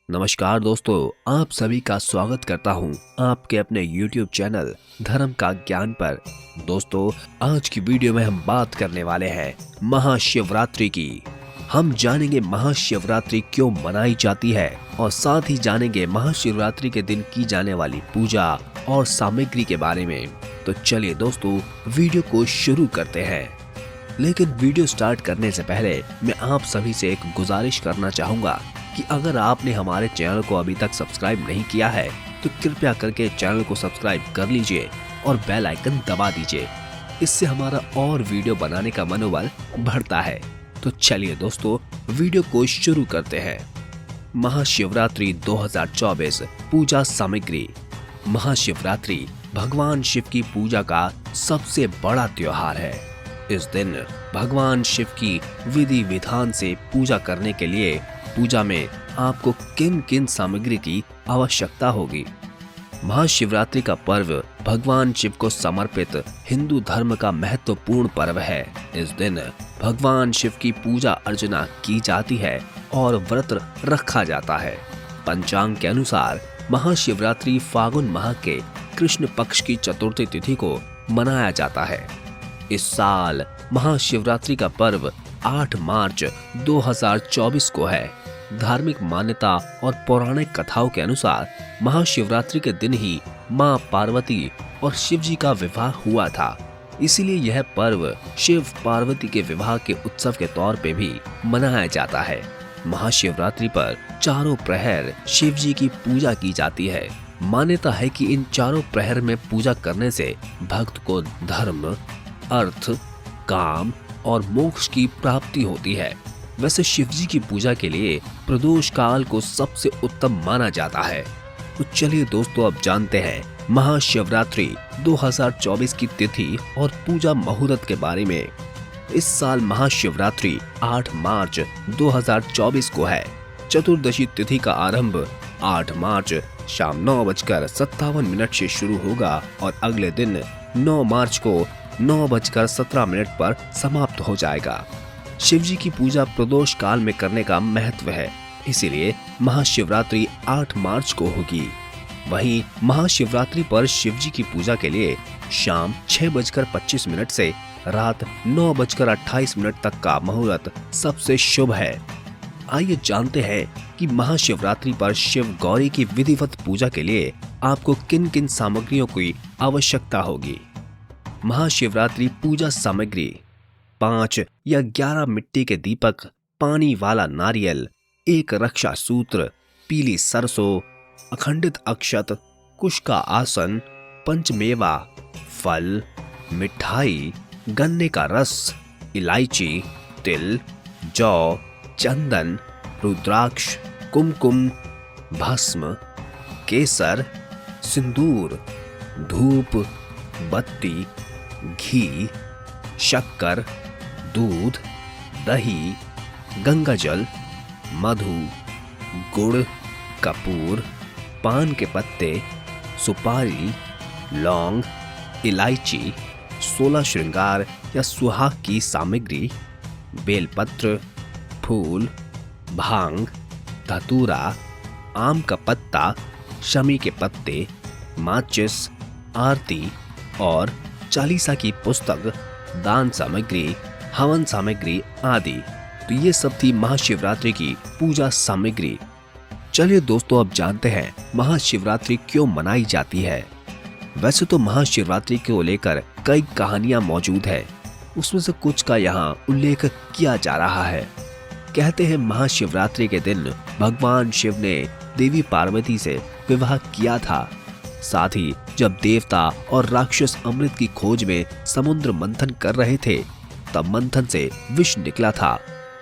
नमस्कार दोस्तों, आप सभी का स्वागत करता हूं आपके अपने YouTube चैनल धर्म का ज्ञान पर। दोस्तों, आज की वीडियो में हम बात करने वाले हैं महाशिवरात्रि की। हम जानेंगे महाशिवरात्रि क्यों मनाई जाती है और साथ ही जानेंगे महाशिवरात्रि के दिन की जाने वाली पूजा और सामग्री के बारे में। तो चलिए दोस्तों, वीडियो को शुरू करते हैं। लेकिन वीडियो स्टार्ट करने से पहले मैं आप सभी से एक गुजारिश करना चाहूंगा कि अगर आपने हमारे चैनल को अभी तक सब्सक्राइब नहीं किया है तो कृपया करके चैनल को सब्सक्राइब कर लीजिए और बेल आइकन दबा दीजिए। इससे हमारा और वीडियो बनाने का मनोबल बढ़ता है। तो चलिए दोस्तों, वीडियो को शुरू करते हैं। महाशिवरात्रि 2024 पूजा सामग्री। महाशिवरात्रि भगवान शिव की पूजा का सबसे बड़ा त्योहार है। इस दिन भगवान शिव की विधि विधान से पूजा करने के लिए पूजा में आपको किन किन सामग्री की आवश्यकता होगी। महाशिवरात्रि का पर्व भगवान शिव को समर्पित हिंदू धर्म का महत्वपूर्ण पर्व है। इस दिन भगवान शिव की पूजा अर्चना की जाती है और व्रत रखा जाता है। पंचांग के अनुसार महाशिवरात्रि फागुन माह के कृष्ण पक्ष की चतुर्थी तिथि को मनाया जाता है। इस साल महाशिवरात्रि का पर्व 8 मार्च 2024 को है। धार्मिक मान्यता और पौराणिक कथाओं के अनुसार महाशिवरात्रि के दिन ही मां पार्वती और शिव जी का विवाह हुआ था। इसीलिए यह पर्व शिव पार्वती के विवाह के उत्सव के तौर पे भी मनाया जाता है। महाशिवरात्रि पर चारों प्रहर शिव जी की पूजा की जाती है। मान्यता है कि इन चारों प्रहर में पूजा करने से भक्त को धर्म, अर्थ, काम और मोक्ष की प्राप्ति होती है। वैसे शिव जी की पूजा के लिए प्रदोष काल को सबसे उत्तम माना जाता है। तो चलिए दोस्तों, अब जानते हैं महाशिवरात्रि 2024 की तिथि और पूजा मुहूर्त के बारे में। इस साल महाशिवरात्रि 8 मार्च 2024 को है। चतुर्दशी तिथि का आरंभ 8 मार्च शाम 9:57 से शुरू होगा और अगले दिन 9 मार्च को 9:17 पर समाप्त हो जाएगा। शिव जी की पूजा प्रदोष काल में करने का महत्व है, इसीलिए महाशिवरात्रि 8 मार्च को होगी। वहीं महाशिवरात्रि पर शिव जी की पूजा के लिए शाम 6:25 से रात 9:28 तक का मुहूर्त सबसे शुभ है। आइए जानते हैं कि महाशिवरात्रि पर शिव गौरी की विधिवत पूजा के लिए आपको किन किन सामग्रियों की आवश्यकता होगी। महाशिवरात्रि पूजा सामग्री: 5 या 11 मिट्टी के दीपक, पानी वाला नारियल, 1 रक्षा सूत्र, पीली सरसों, अखंडित अक्षत, कुश का आसन, पंचमेवा, फल, मिठाई, गन्ने का रस, इलायची, तिल, जौ, चंदन, रुद्राक्ष, कुमकुम, भस्म, केसर, सिंदूर, धूप, बत्ती, घी, शक्कर, दूध, दही, गंगाजल, मधु, गुड़, कपूर, पान के पत्ते, सुपारी, लौंग, इलायची, 16 श्रृंगार या सुहाग की सामग्री, बेलपत्र, फूल, भांग, धतूरा, आम का पत्ता, शमी के पत्ते, माचिस, आरती और चालीसा की पुस्तक, दान सामग्री, हवन सामग्री आदि। तो ये सब थी महाशिवरात्रि की पूजा सामग्री। चलिए दोस्तों, अब जानते हैं महाशिवरात्रि क्यों मनाई जाती है। वैसे तो महाशिवरात्रि को लेकर कई कहानियां मौजूद है, उसमें से कुछ का यहाँ उल्लेख किया जा रहा है। कहते हैं महाशिवरात्रि के दिन भगवान शिव ने देवी पार्वती से विवाह किया था। साथ ही जब देवता और राक्षस अमृत की खोज में समुद्र मंथन कर रहे थे, तब मंथन से विष निकला था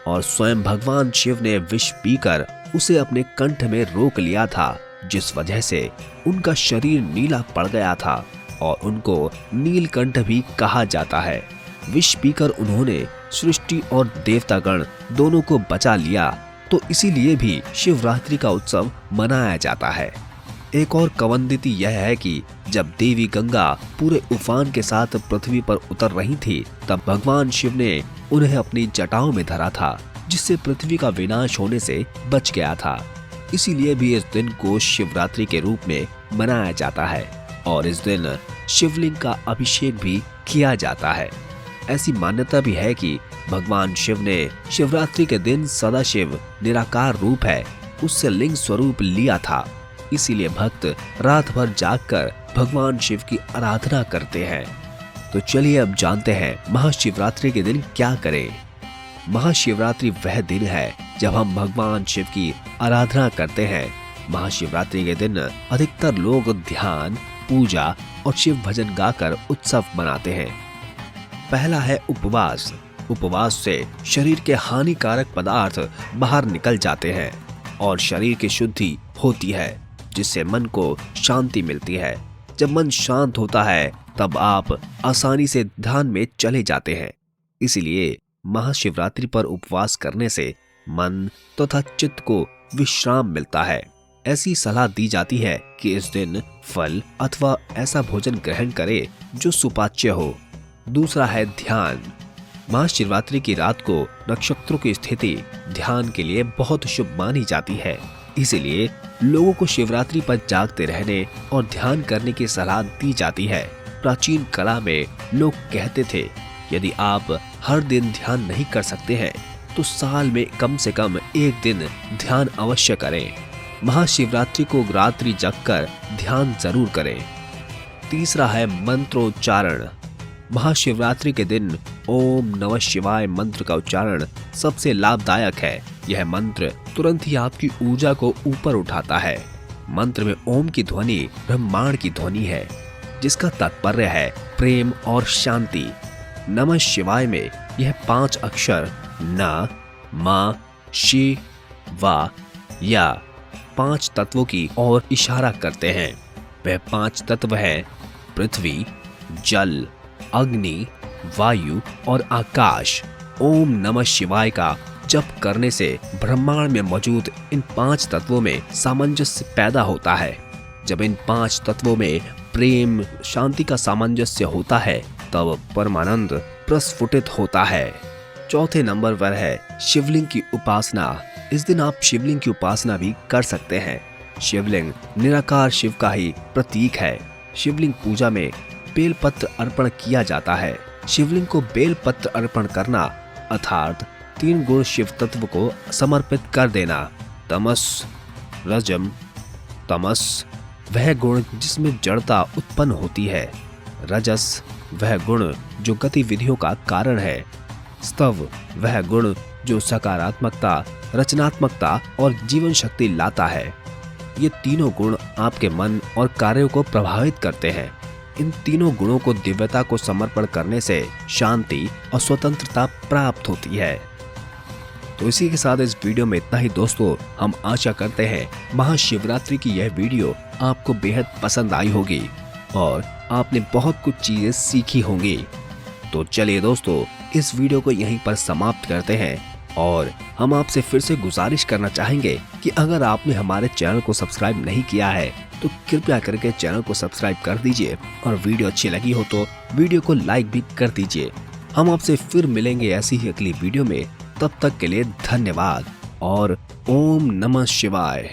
और स्वयं भगवान शिव ने विष पीकर उसे अपने कंठ में रोक लिया था, जिस वजह से उनका शरीर नीला पड़ गया था और उनको नीलकंठ भी कहा जाता है। विष पीकर उन्होंने सृष्टि और देवतागण दोनों को बचा लिया, तो इसीलिए भी शिवरात्रि का उत्सव मनाया जाता है। एक और किंवदंती यह है कि जब देवी गंगा पूरे उफान के साथ पृथ्वी पर उतर रही थी, तब भगवान शिव ने उन्हें अपनी जटाओं में धरा था, जिससे पृथ्वी का विनाश होने से बच गया था। इसीलिए भी इस दिन को शिवरात्रि के रूप में मनाया जाता है और इस दिन शिवलिंग का अभिषेक भी किया जाता है। ऐसी मान्यता भी है कि भगवान शिव ने शिवरात्रि के दिन सदाशिव निराकार रूप है उससे लिंग स्वरूप लिया था। इसीलिए भक्त रात भर जागकर भगवान शिव की आराधना करते हैं। तो चलिए अब जानते हैं महाशिवरात्रि के दिन क्या करें। महाशिवरात्रि वह दिन है जब हम भगवान शिव की आराधना करते हैं। महाशिवरात्रि के दिन अधिकतर लोग ध्यान, पूजा और शिव भजन गाकर उत्सव मनाते हैं। पहला है उपवास। उपवास से शरीर के हानिकारक पदार्थ बाहर निकल जाते हैं और शरीर की शुद्धि होती है, जिससे मन को शांति मिलती है। जब मन शांत होता है तब आप आसानी से ध्यान में चले जाते हैं। इसलिए महाशिवरात्रि पर उपवास करने से मन तथा चित्त को विश्राम मिलता है। ऐसी सलाह दी जाती है कि इस दिन फल अथवा ऐसा भोजन ग्रहण करें जो सुपाच्य हो। दूसरा है ध्यान। महाशिवरात्रि की रात को नक्षत्रों की स्थिति ध्यान के लिए बहुत शुभ मानी जाती है। इसलिए लोगों को शिवरात्रि पर जागते रहने और ध्यान करने की सलाह दी जाती है। प्राचीन कला में लोग कहते थे, यदि आप हर दिन ध्यान नहीं कर सकते हैं तो साल में कम से कम एक दिन ध्यान अवश्य करें। महाशिवरात्रि को रात्रि जगकर ध्यान जरूर करें। तीसरा है मंत्रोच्चारण। महाशिवरात्रि के दिन ओम नमः शिवाय मंत्र का उच्चारण सबसे लाभदायक है। यह मंत्र तुरंत ही आपकी ऊर्जा को ऊपर उठाता है। मंत्र में ओम की ध्वनि ब्रह्मांड की ध्वनि है, जिसका तात्पर्य है प्रेम और शांति। नमः शिवाय में यह 5 अक्षर न, मा, शि, वा या 5 तत्वों की ओर इशारा करते हैं। वह 5 तत्व हैं पृथ्वी, जल, अग्नि, वायु और आकाश। ओम नमः शिवाय का जप करने से ब्रह्मांड में मौजूद इन 5 तत्वों में सामंजस्य पैदा होता है। जब इन 5 तत्वों में प्रेम, शांति का सामंजस्य होता है तब परमानंद प्रस्फुटित होता है। चौथे नंबर पर है शिवलिंग की उपासना। इस दिन आप शिवलिंग की उपासना भी कर सकते हैं। शिवलिंग निराकार शिव का ही प्रतीक है। शिवलिंग पूजा में बेलपत्र अर्पण किया जाता है। शिवलिंग को बेलपत्र अर्पण करना अर्थात 3 गुण शिव तत्व को समर्पित कर देना। तमस, रजम, तमस वह गुण जिसमें जड़ता उत्पन्न होती है। रजस वह गुण जो गतिविधियों का कारण है। स्तव वह गुण जो सकारात्मकता, रचनात्मकता और जीवन शक्ति लाता है। ये तीनों गुण आपके मन और कार्यों को प्रभावित करते हैं। इन तीनों गुणों को दिव्यता को समर्पण करने से शांति और स्वतंत्रता प्राप्त होती है। तो इसी के साथ इस वीडियो में इतना ही दोस्तों। हम आशा करते हैं महाशिवरात्रि की यह वीडियो आपको बेहद पसंद आई होगी और आपने बहुत कुछ चीजें सीखी होंगी। तो चलिए दोस्तों, इस वीडियो को यहीं पर समाप्त करते हैं और हम आपसे फिर से गुजारिश करना चाहेंगे कि अगर आपने हमारे चैनल को सब्सक्राइब नहीं किया है तो कृपया करके चैनल को सब्सक्राइब कर दीजिए और वीडियो अच्छी लगी हो तो वीडियो को लाइक भी कर दीजिए। हम आपसे फिर मिलेंगे ऐसी ही अगली वीडियो में। तब तक के लिए धन्यवाद और ओम नमः शिवाय।